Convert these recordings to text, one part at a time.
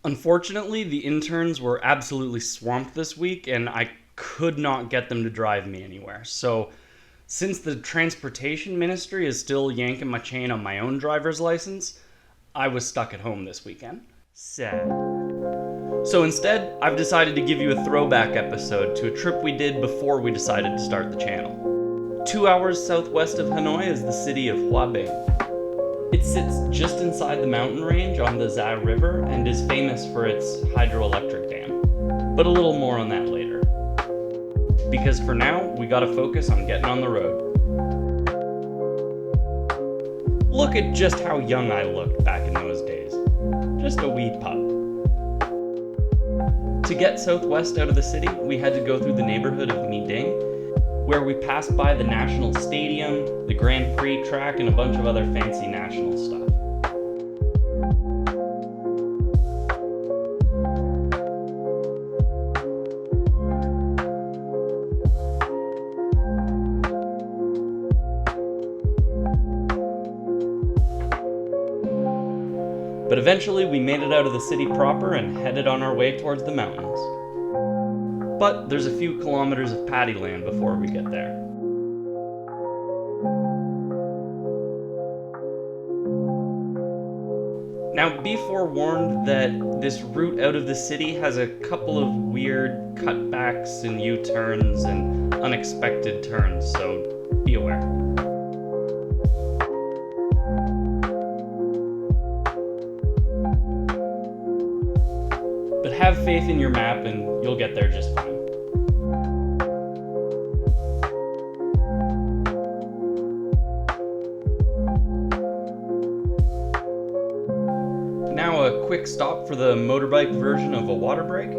Unfortunately, the interns were absolutely swamped this week, and I could not get them to drive me anywhere. So, since the transportation ministry is still yanking my chain on my own driver's license, I was stuck at home this weekend. Sad. So instead, I've decided to give you a throwback episode to a trip we did before we decided to start the channel. 2 hours southwest of Hanoi is the city of Hoa Binh. It sits just inside the mountain range on the Za River and is famous for its hydroelectric dam. But a little more on that later. Because for now, we gotta focus on getting on the road. Look at just how young I looked back in those days. Just a wee pup. To get southwest out of the city, we had to go through the neighborhood of My Ding, where we passed by the National Stadium, the Grand Prix track, and a bunch of other fancy national stuff. But eventually we made it out of the city proper and headed on our way towards the mountains. But there's a few kilometers of paddy land before we get there. Now, be forewarned that this route out of the city has a couple of weird cutbacks and U-turns and unexpected turns, so be aware. But have faith in your map and you'll get there just fine. Now a quick stop for the motorbike version of a water break.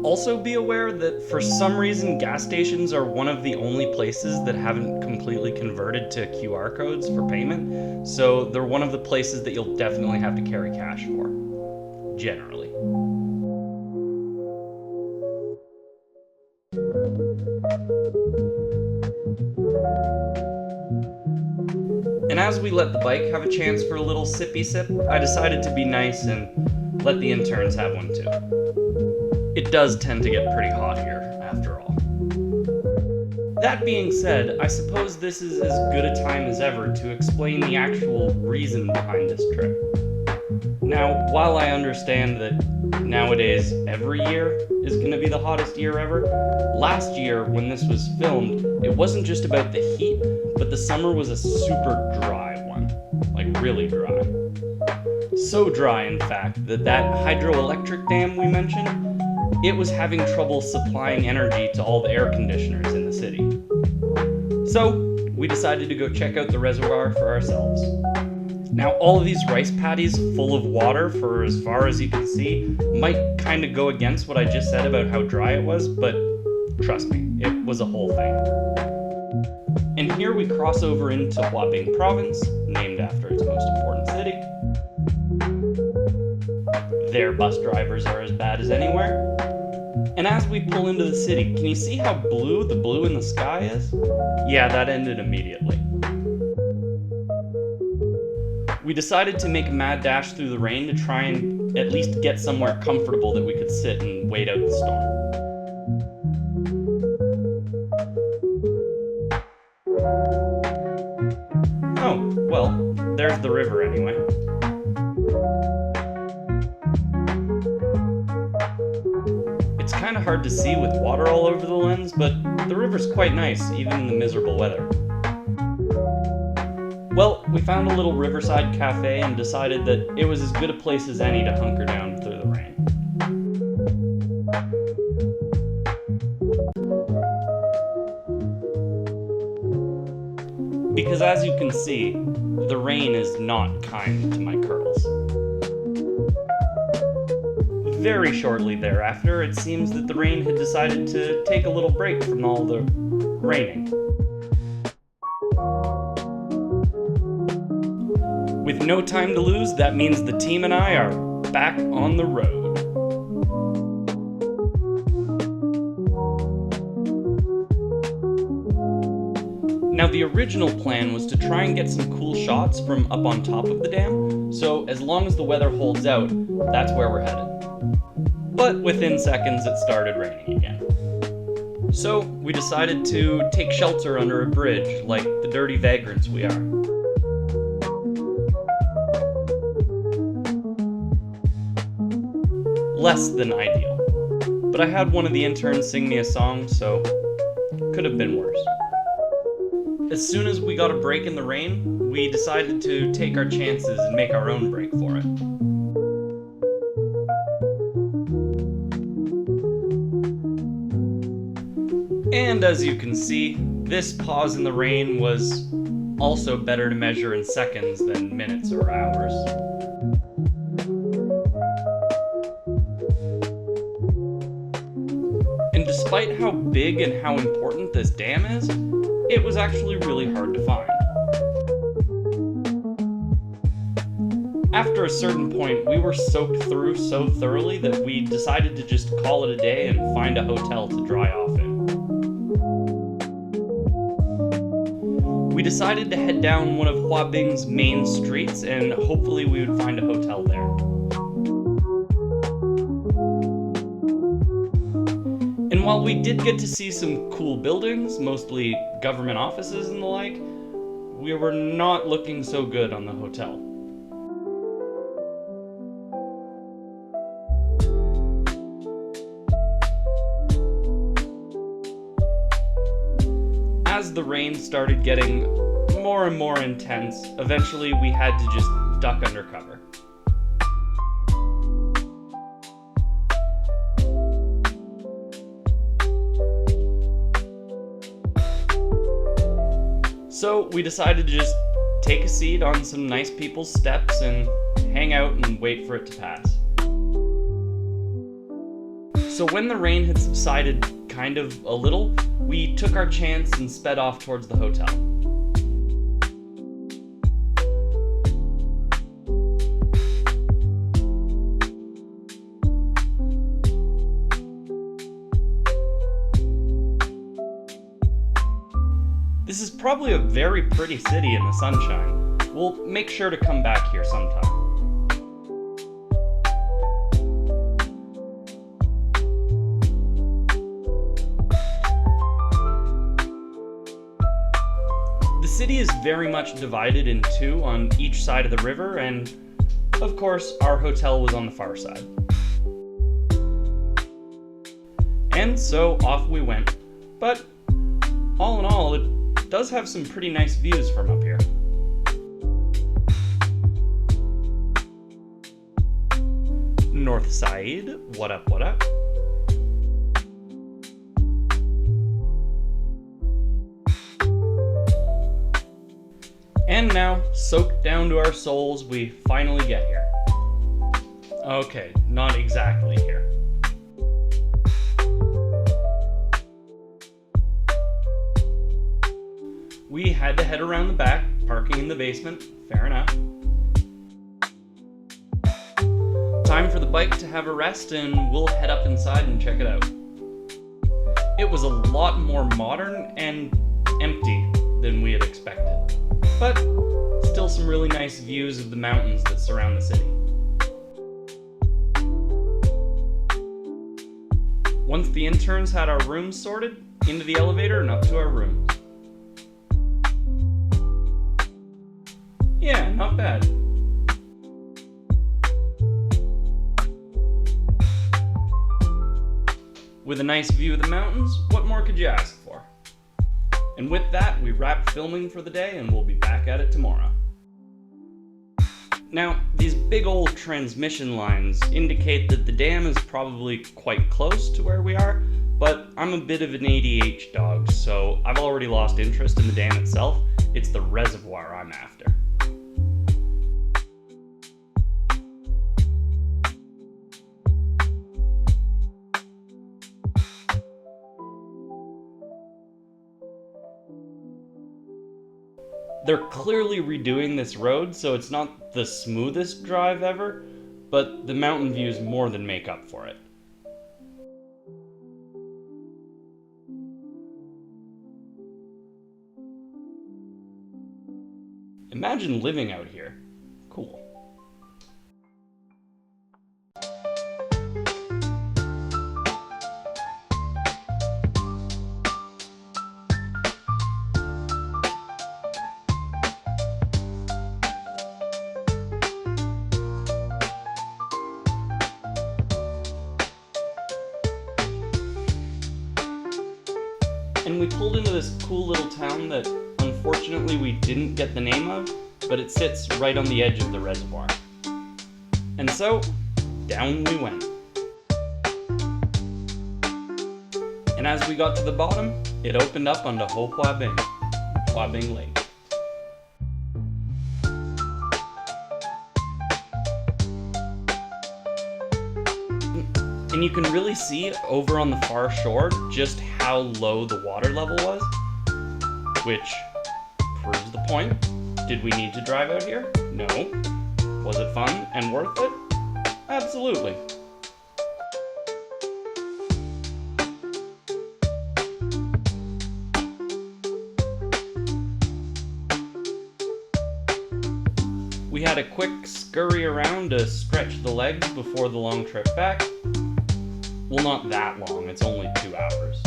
Also be aware that for some reason gas stations are one of the only places that haven't completely converted to QR codes for payment, so they're one of the places that you'll definitely have to carry cash for, generally. And as we let the bike have a chance for a little sippy sip, I decided to be nice and let the interns have one too. It does tend to get pretty hot here, after all. That being said, I suppose this is as good a time as ever to explain the actual reason behind this trip. Now, while I understand that nowadays every year is going to be the hottest year ever, last year when this was filmed, it wasn't just about the heat, but the summer was a super dry one. Like really dry. So dry, in fact, that hydroelectric dam we mentioned, it was having trouble supplying energy to all the air conditioners in the city. So, we decided to go check out the reservoir for ourselves. Now, all of these rice paddies full of water for as far as you can see might kind of go against what I just said about how dry it was, but trust me, it was a whole thing. And here we cross over into Hoa Binh province, named after its most important city. Their bus drivers are as bad as anywhere. And as we pull into the city, can you see how blue the blue in the sky is? Yeah, that ended immediately. We decided to make a mad dash through the rain to try and at least get somewhere comfortable that we could sit and wait out the storm. Oh, well, there's the river anyway. It's kind of hard to see with water all over the lens, but the river's quite nice, even in the miserable weather. Well, we found a little riverside cafe and decided that it was as good a place as any to hunker down through the rain. Because as you can see, the rain is not kind to my curls. Very shortly thereafter, it seems that the rain had decided to take a little break from all the raining. With no time to lose, that means the team and I are back on the road. Now, the original plan was to try and get some cool shots from up on top of the dam, So as long as the weather holds out, that's where we're headed. But within seconds it started raining again. So we decided to take shelter under a bridge like the dirty vagrants we are. Less than ideal. But I had one of the interns sing me a song, so could have been worse. As soon as we got a break in the rain, we decided to take our chances and make our own break for it. And as you can see, this pause in the rain was also better to measure in seconds than minutes or hours. And despite how big and how important this dam is, it was actually really hard to find. After a certain point, we were soaked through so thoroughly that we decided to just call it a day and find a hotel to dry off in. We decided to head down one of Hoa Bing's main streets and hopefully we would find a hotel there. And while we did get to see some cool buildings, mostly government offices and the like, we were not looking so good on the hotel. As the rain started getting more and more intense, eventually we had to just duck under cover. So we decided to just take a seat on some nice people's steps and hang out and wait for it to pass. So when the rain had subsided kind of a little, we took our chance and sped off towards the hotel. This is probably a very pretty city in the sunshine. We'll make sure to come back here sometime. The city is very much divided in two on each side of the river, and of course, our hotel was on the far side. And so off we went. But all in all, it does have some pretty nice views from up here. North side, what up, what up? And now, soaked down to our souls, we finally get here. Okay, not exactly here. We had to head around the back, parking in the basement, fair enough. Time for the bike to have a rest and we'll head up inside and check it out. It was a lot more modern and empty than we had expected, but still some really nice views of the mountains that surround the city. Once the interns had our rooms sorted, into the elevator and up to our rooms. Yeah, not bad. With a nice view of the mountains, what more could you ask for? And with that, we wrap filming for the day and we'll be back at it tomorrow. Now, these big old transmission lines indicate that the dam is probably quite close to where we are, but I'm a bit of an ADH dog, so I've already lost interest in the dam itself. It's the reservoir I'm after. They're clearly redoing this road, so it's not the smoothest drive ever, but the mountain views more than make up for it. Imagine living out here. Cool. And we pulled into this cool little town that unfortunately we didn't get the name of, but it sits right on the edge of the reservoir. And so, down we went. And as we got to the bottom, it opened up onto Hoa Binh Lake. And you can really see over on the far shore just how low the water level was, which proves the point. Did we need to drive out here? No. Was it fun and worth it? Absolutely. We had a quick scurry around to stretch the legs before the long trip back. Well, not that long, it's only 2 hours.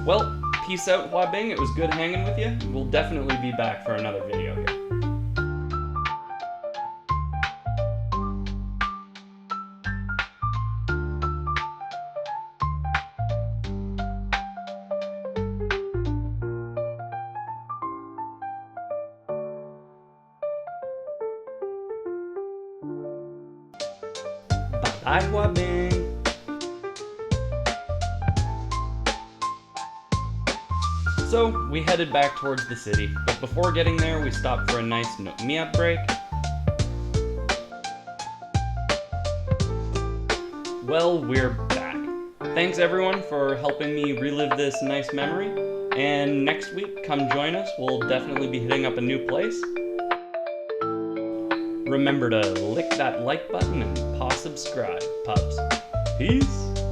Well, peace out, Hoa Binh. It was good hanging with you. We'll definitely be back for another video here. Bye, Hoa Binh. So, we headed back towards the city, but before getting there, we stopped for a nice Miat break. Well, we're back. Thanks everyone for helping me relive this nice memory, and next week, come join us. We'll definitely be hitting up a new place. Remember to lick that like button and paw subscribe, pups. Peace!